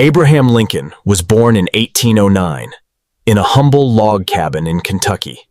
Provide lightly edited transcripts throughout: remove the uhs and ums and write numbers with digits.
Abraham Lincoln was born in 1809 in a humble log cabin in Kentucky.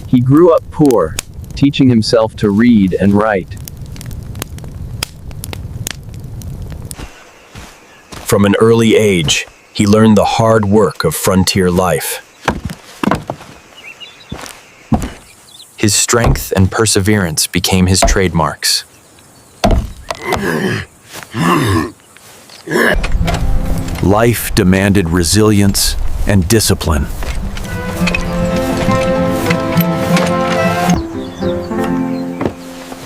He grew up poor, teaching himself to read and write. From an early age, he learned the hard work of frontier life. His strength and perseverance became his trademarks. Life demanded resilience and discipline.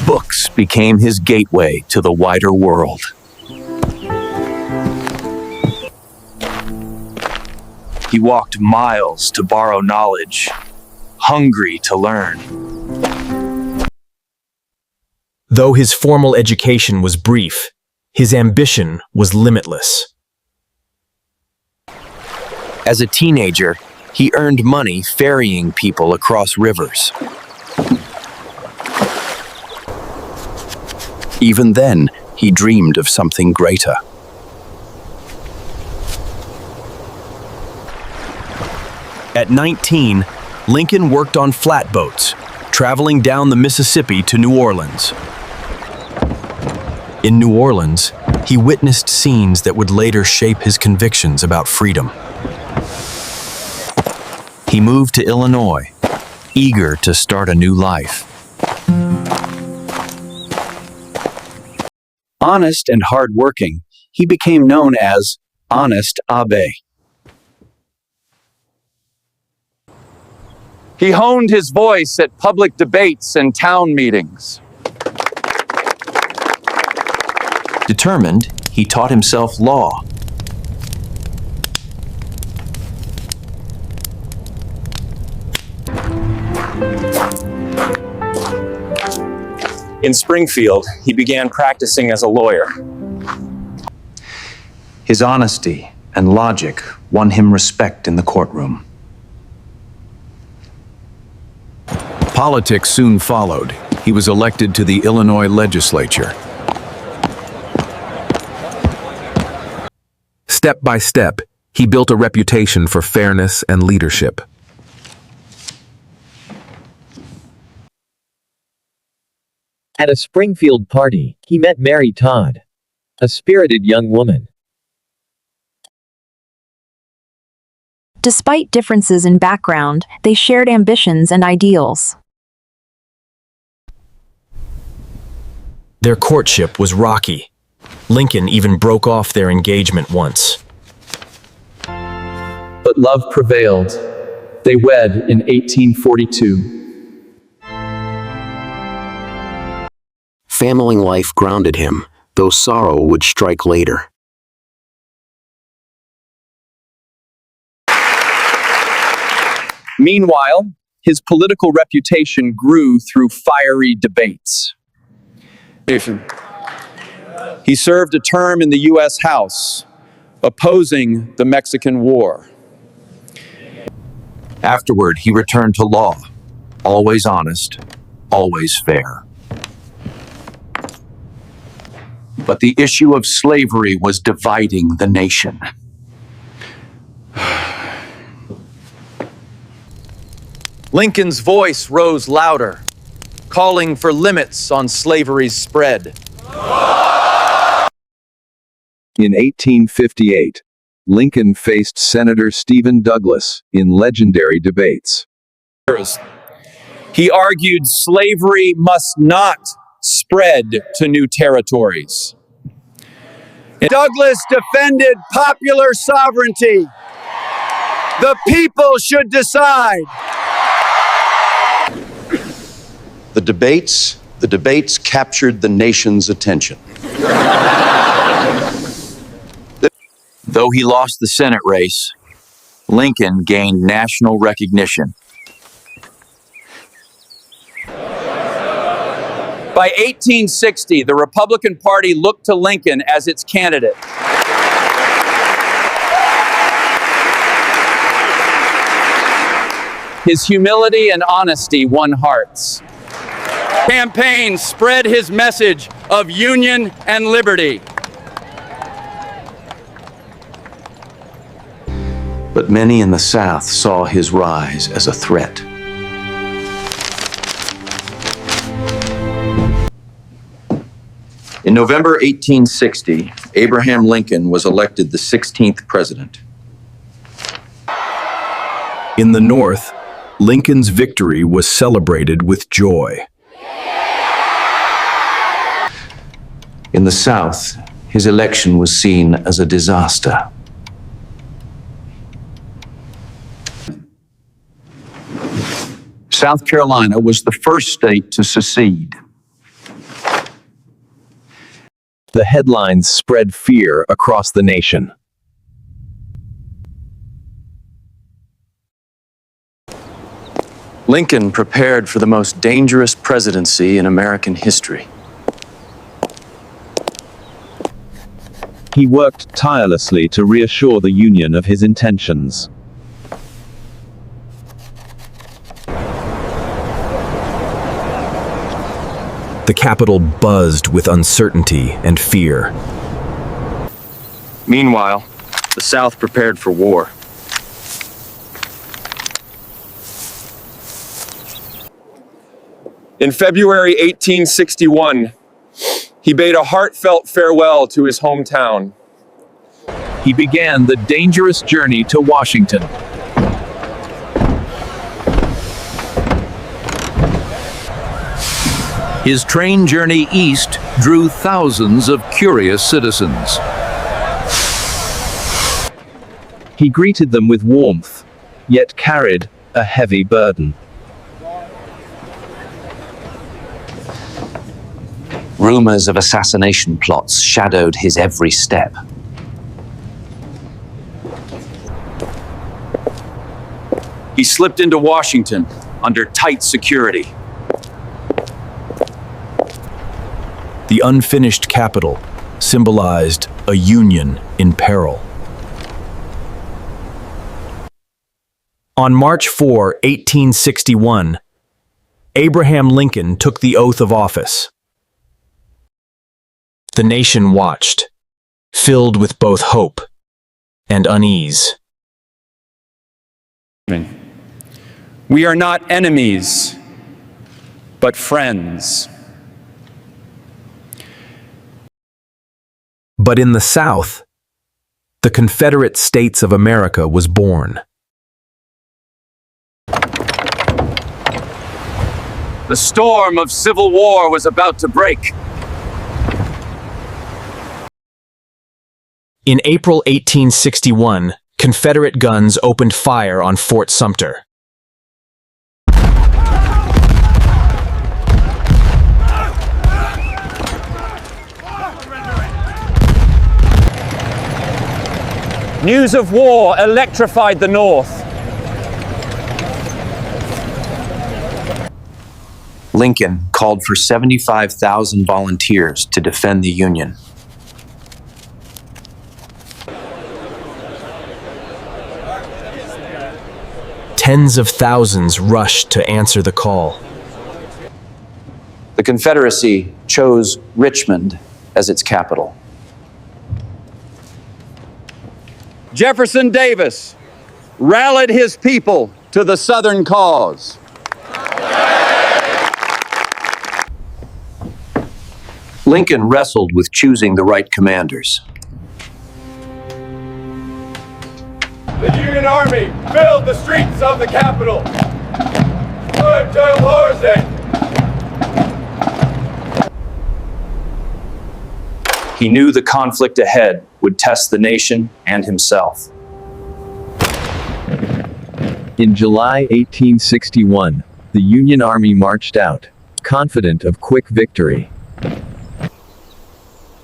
Books became his gateway to the wider world. He walked miles to borrow knowledge, hungry to learn. Though his formal education was brief, his ambition was limitless. As a teenager, he earned money ferrying people across rivers. Even then, he dreamed of something greater. At 19, Lincoln worked on flatboats, traveling down the Mississippi to New Orleans. In New Orleans, he witnessed scenes that would later shape his convictions about freedom. He moved to Illinois, eager to start a new life. Honest and hardworking, he became known as Honest Abe. He honed his voice at public debates and town meetings. Determined, he taught himself law. In Springfield, he began practicing as a lawyer. His honesty and logic won him respect in the courtroom. Politics soon followed. He was elected to the Illinois legislature. Step by step, he built a reputation for fairness and leadership. At a Springfield party, he met Mary Todd, a spirited young woman. Despite differences in background, they shared ambitions and ideals. Their courtship was rocky. Lincoln even broke off their engagement once. But love prevailed. They wed in 1842. Family life grounded him, though sorrow would strike later. Meanwhile, his political reputation grew through fiery debates. He served a term in the U.S. House, opposing the Mexican War. Afterward, he returned to law, always honest, always fair. But the issue of slavery was dividing the nation. Lincoln's voice rose louder, calling for limits on slavery's spread. In 1858, Lincoln faced Senator Stephen Douglas in legendary debates. He argued slavery must not spread to new territories. Douglas defended popular sovereignty. The people should decide. The debates captured the nation's attention. Though he lost the Senate race, Lincoln gained national recognition. By 1860, the Republican Party looked to Lincoln as its candidate. His humility and honesty won hearts. Campaign spread his message of union and liberty. But many in the South saw his rise as a threat. In November 1860, Abraham Lincoln was elected the 16th president. In the North, Lincoln's victory was celebrated with joy. In the South, his election was seen as a disaster. South Carolina was the first state to secede. The headlines spread fear across the nation. Lincoln prepared for the most dangerous presidency in American history. He worked tirelessly to reassure the Union of his intentions. The Capitol buzzed with uncertainty and fear. Meanwhile, the South prepared for war. In February 1861, he bade a heartfelt farewell to his hometown. He began the dangerous journey to Washington. His train journey east drew thousands of curious citizens. He greeted them with warmth, yet carried a heavy burden. Rumors of assassination plots shadowed his every step. He slipped into Washington under tight security. The unfinished Capitol symbolized a Union in peril. On March 4, 1861, Abraham Lincoln took the oath of office. The nation watched, filled with both hope and unease. We are not enemies, but friends. But in the South, the Confederate States of America was born. The storm of civil war was about to break. In April 1861, Confederate guns opened fire on Fort Sumter. News of war electrified the North. Lincoln called for 75,000 volunteers to defend the Union. Tens of thousands rushed to answer the call. The Confederacy chose Richmond as its capital. Jefferson Davis rallied his people to the Southern cause. Lincoln wrestled with choosing the right commanders. The Union Army filled the streets of the capital. Good General Horsey. He knew the conflict ahead would test the nation and himself. In July 1861, the Union Army marched out, confident of quick victory.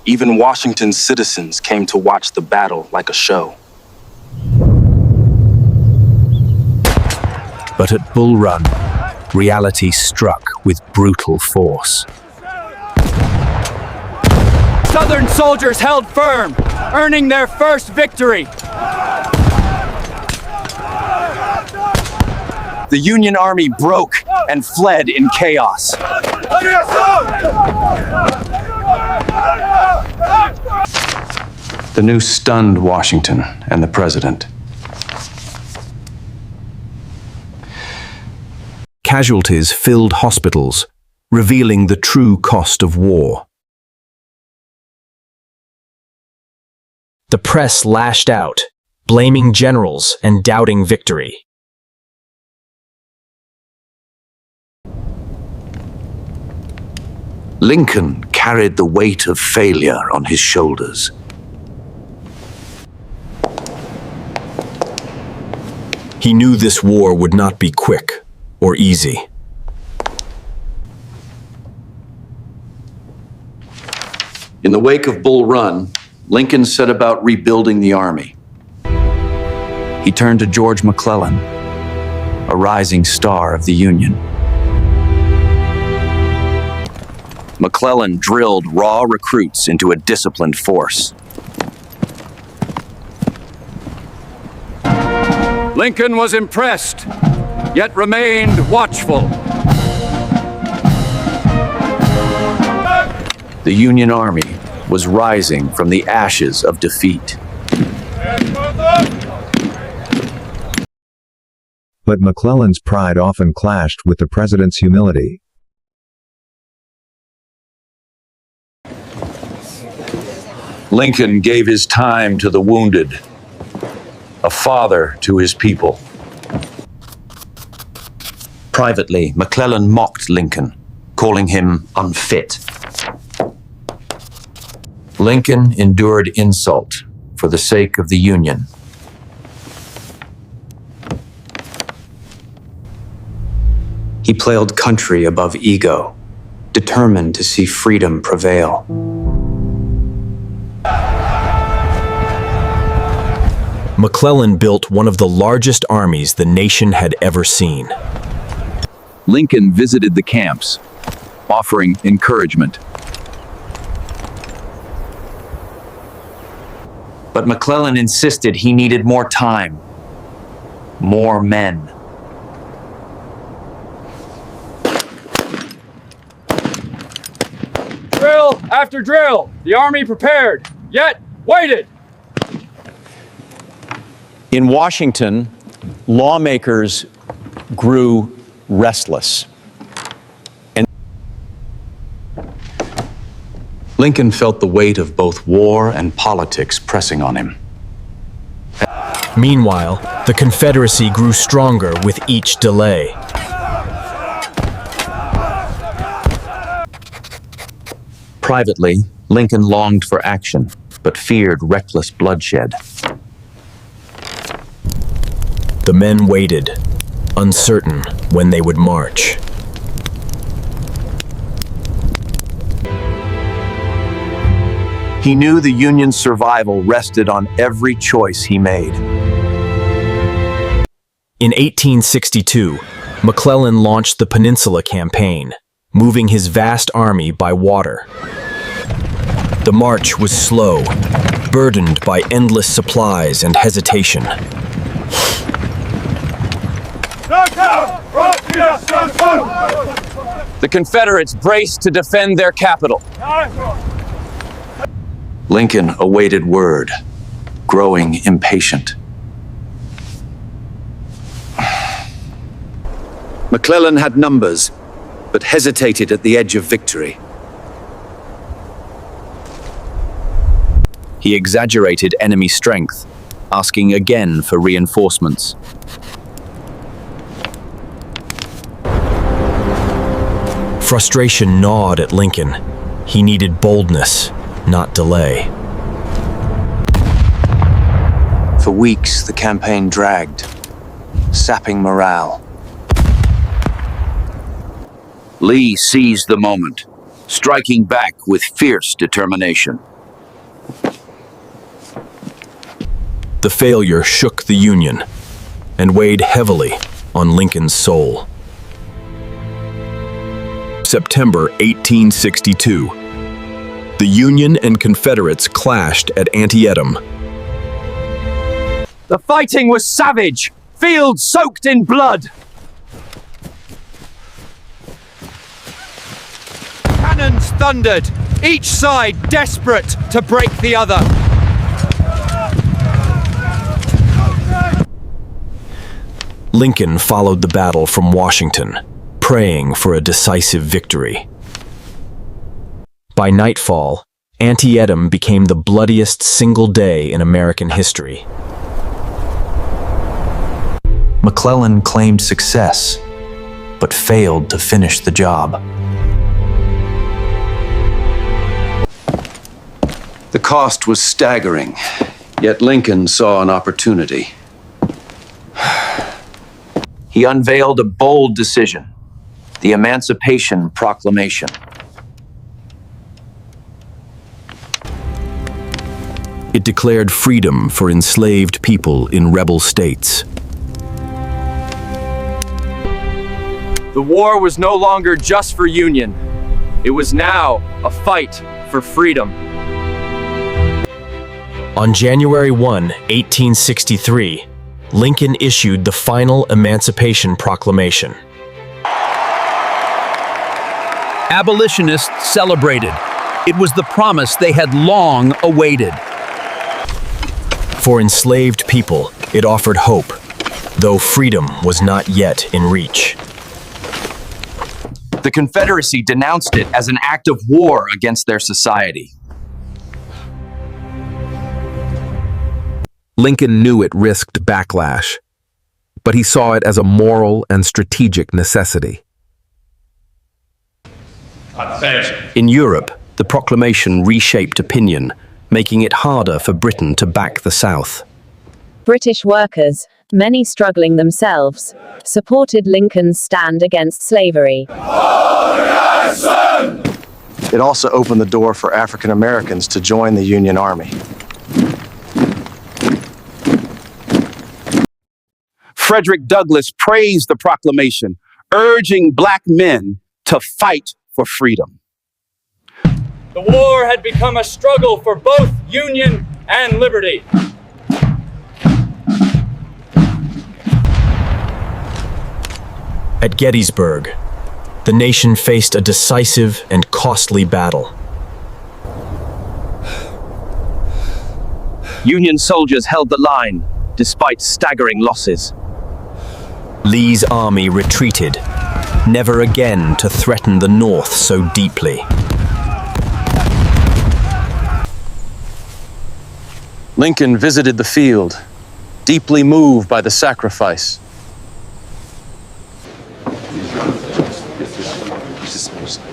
Even Washington's citizens came to watch the battle like a show. But at Bull Run, reality struck with brutal force. Southern soldiers held firm, earning their first victory. The Union Army broke and fled in chaos. The news stunned Washington and the president. casualties filled hospitals, revealing the true cost of war. The press lashed out, blaming generals and doubting victory. Lincoln carried the weight of failure on his shoulders. He knew this war would not be quick or easy. In the wake of Bull Run, Lincoln set about rebuilding the army. He turned to George McClellan, a rising star of the Union. McClellan drilled raw recruits into a disciplined force. Lincoln was impressed, yet remained watchful. The Union Army was rising from the ashes of defeat. But McClellan's pride often clashed with the president's humility. Lincoln gave his time to the wounded, a father to his people. Privately, McClellan mocked Lincoln, calling him unfit. Lincoln endured insult for the sake of the Union. He played country above ego, determined to see freedom prevail. McClellan built one of the largest armies the nation had ever seen. Lincoln visited the camps, offering encouragement. But McClellan insisted he needed more time, more men. Drill after drill, the army prepared, yet waited. In Washington, lawmakers grew restless. Lincoln felt the weight of both war and politics pressing on him. Meanwhile, the Confederacy grew stronger with each delay. Privately, Lincoln longed for action, but feared reckless bloodshed. The men waited, uncertain when they would march. He knew the Union's survival rested on every choice he made. In 1862, McClellan launched the Peninsula Campaign, moving his vast army by water. The march was slow, burdened by endless supplies and hesitation. The Confederates braced to defend their capital. Lincoln awaited word, growing impatient. McClellan had numbers, but hesitated at the edge of victory. He exaggerated enemy strength, asking again for reinforcements. Frustration gnawed at Lincoln. He needed boldness, not delay. For weeks, the campaign dragged, sapping morale. Lee seized the moment, striking back with fierce determination. The failure shook the Union and weighed heavily on Lincoln's soul. September 1862. The Union and Confederates clashed at Antietam. The fighting was savage, fields soaked in blood. Cannons thundered, each side desperate to break the other. Lincoln followed the battle from Washington, praying for a decisive victory. By nightfall, Antietam became the bloodiest single day in American history. McClellan claimed success, but failed to finish the job. The cost was staggering, yet Lincoln saw an opportunity. He unveiled a bold decision, the Emancipation Proclamation. It declared freedom for enslaved people in rebel states. The war was no longer just for Union. It was now a fight for freedom. On January 1, 1863, Lincoln issued the final Emancipation Proclamation. Abolitionists celebrated. It was the promise they had long awaited. For enslaved people, it offered hope, though freedom was not yet in reach. The Confederacy denounced it as an act of war against their society. Lincoln knew it risked backlash, but he saw it as a moral and strategic necessity. In Europe, the proclamation reshaped opinion, making it harder for Britain to back the South. British workers, many struggling themselves, supported Lincoln's stand against slavery. It also opened the door for African Americans to join the Union Army. Frederick Douglass praised the proclamation, urging black men to fight for freedom. The war had become a struggle for both Union and liberty. At Gettysburg, the nation faced a decisive and costly battle. Union soldiers held the line, despite staggering losses. Lee's army retreated, never again to threaten the North so deeply. Lincoln visited the field, deeply moved by the sacrifice.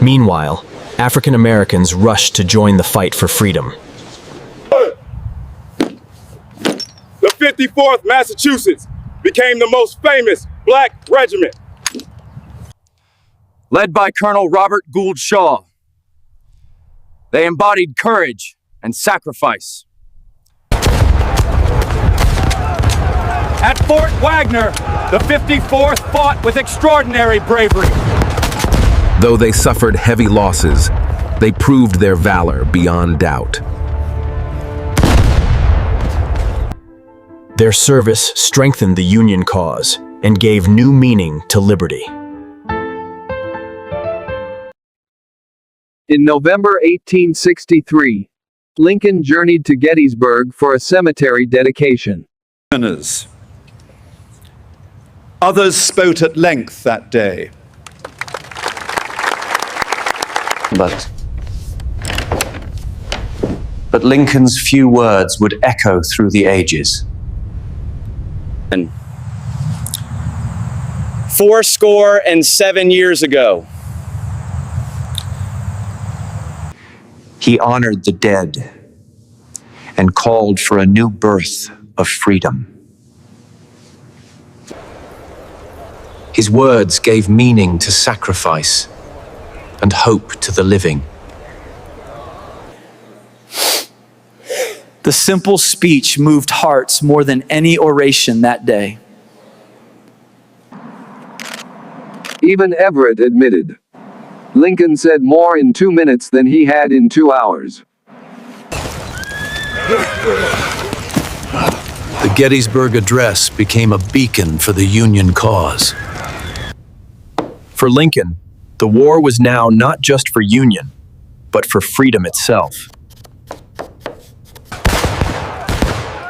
Meanwhile, African Americans rushed to join the fight for freedom. The 54th Massachusetts became the most famous black regiment. Led by Colonel Robert Gould Shaw, they embodied courage and sacrifice. At Fort Wagner, the 54th fought with extraordinary bravery. Though they suffered heavy losses, they proved their valor beyond doubt. Their service strengthened the Union cause and gave new meaning to liberty. In November 1863, Lincoln journeyed to Gettysburg for a cemetery dedication. Others spoke at length that day. But Lincoln's few words would echo through the ages. 77 years ago, He honored the dead and called for a new birth of freedom. His words gave meaning to sacrifice and hope to the living. The simple speech moved hearts more than any oration that day. Even Everett admitted, Lincoln said more in 2 minutes than he had in 2 hours. The Gettysburg Address became a beacon for the Union cause. For Lincoln, the war was now not just for Union, but for freedom itself.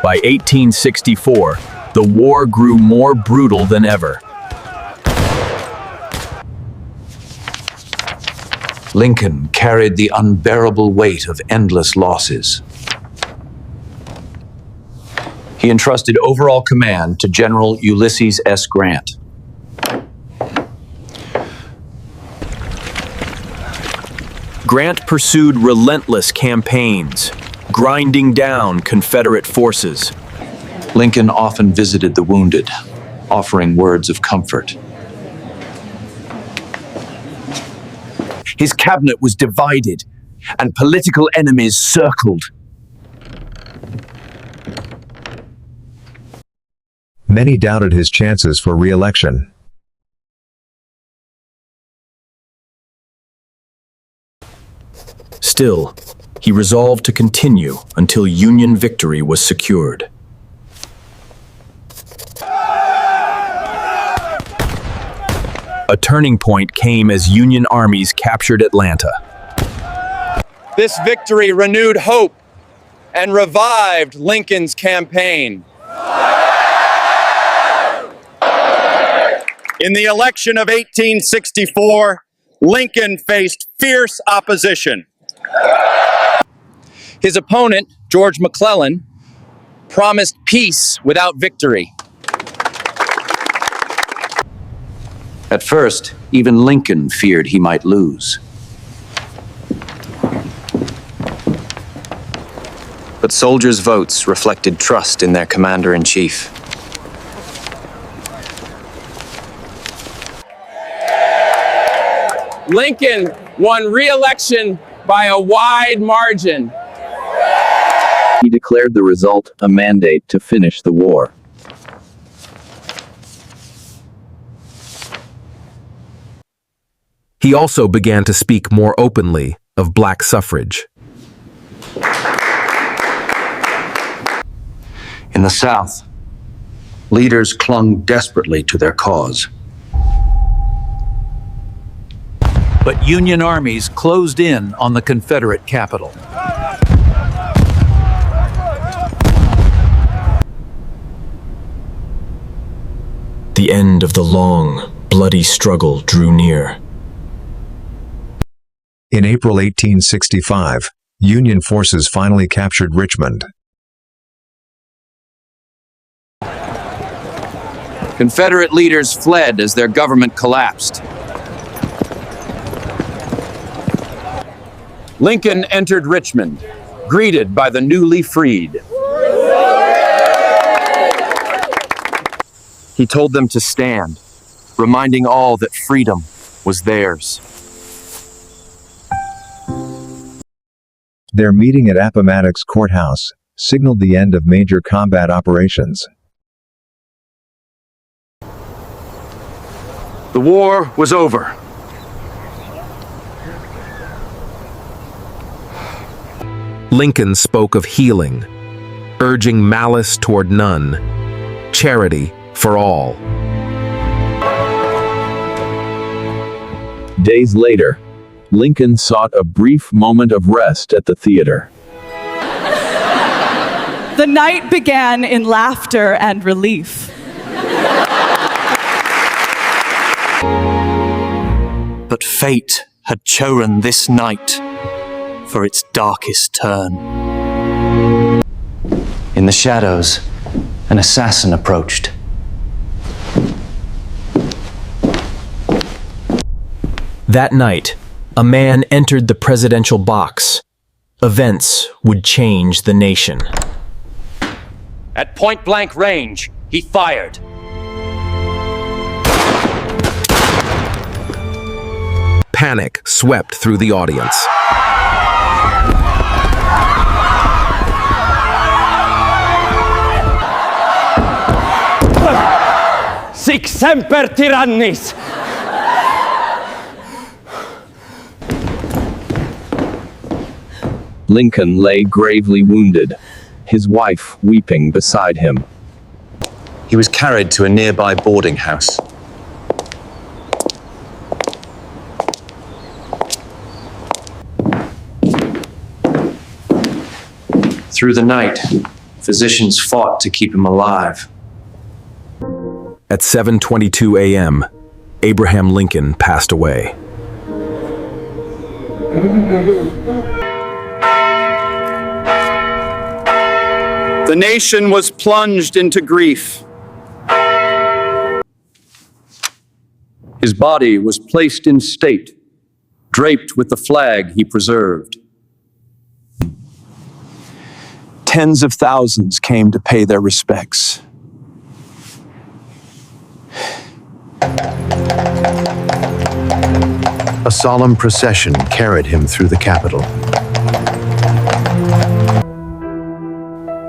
By 1864, the war grew more brutal than ever. Lincoln carried the unbearable weight of endless losses. He entrusted overall command to General Ulysses S. Grant. Grant pursued relentless campaigns, grinding down Confederate forces. Lincoln often visited the wounded, offering words of comfort. His cabinet was divided, and political enemies circled. Many doubted his chances for re-election. Still, he resolved to continue until Union victory was secured. A turning point came as Union armies captured Atlanta. This victory renewed hope and revived Lincoln's campaign. In the election of 1864, Lincoln faced fierce opposition. His opponent, George McClellan, promised peace without victory. At first, even Lincoln feared he might lose. But soldiers' votes reflected trust in their commander-in-chief. Lincoln won re-election by a wide margin. He declared the result a mandate to finish the war. He also began to speak more openly of black suffrage. In the South, leaders clung desperately to their cause. But Union armies closed in on the Confederate capital. The end of the long, bloody struggle drew near. In April 1865, Union forces finally captured Richmond. Confederate leaders fled as their government collapsed. Lincoln entered Richmond, greeted by the newly freed. He told them to stand, reminding all that freedom was theirs. Their meeting at Appomattox Courthouse signaled the end of major combat operations. The war was over. Lincoln spoke of healing, urging malice toward none, charity for all. Days later, Lincoln sought a brief moment of rest at the theater. The night began in laughter and relief. But fate had chosen this night for its darkest turn. In the shadows, an assassin approached. That night, a man entered the presidential box. Events would change the nation. At point-blank range, he fired. Panic swept through the audience. Sic semper tyrannis! Lincoln lay gravely wounded, his wife weeping beside him. He was carried to a nearby boarding house. Through the night, physicians fought to keep him alive. At 7:22 a.m., Abraham Lincoln passed away. The nation was plunged into grief. His body was placed in state, draped with the flag he preserved. Tens of thousands came to pay their respects. A solemn procession carried him through the capital.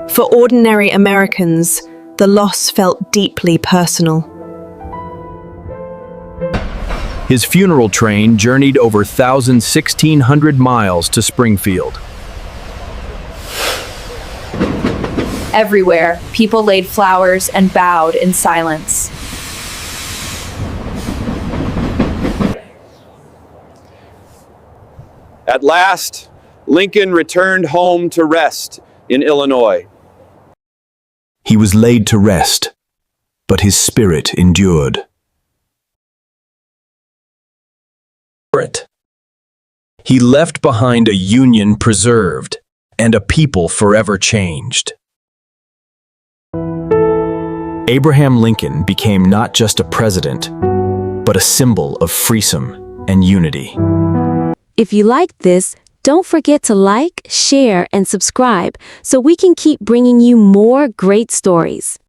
For ordinary Americans, the loss felt deeply personal. His funeral train journeyed over 1,600 miles to Springfield. Everywhere, people laid flowers and bowed in silence. At last, Lincoln returned home to rest in Illinois. He was laid to rest, but his spirit endured. He left behind a Union preserved and a people forever changed. Abraham Lincoln became not just a president, but a symbol of freedom and unity. If you liked this, don't forget to like, share, and subscribe so we can keep bringing you more great stories.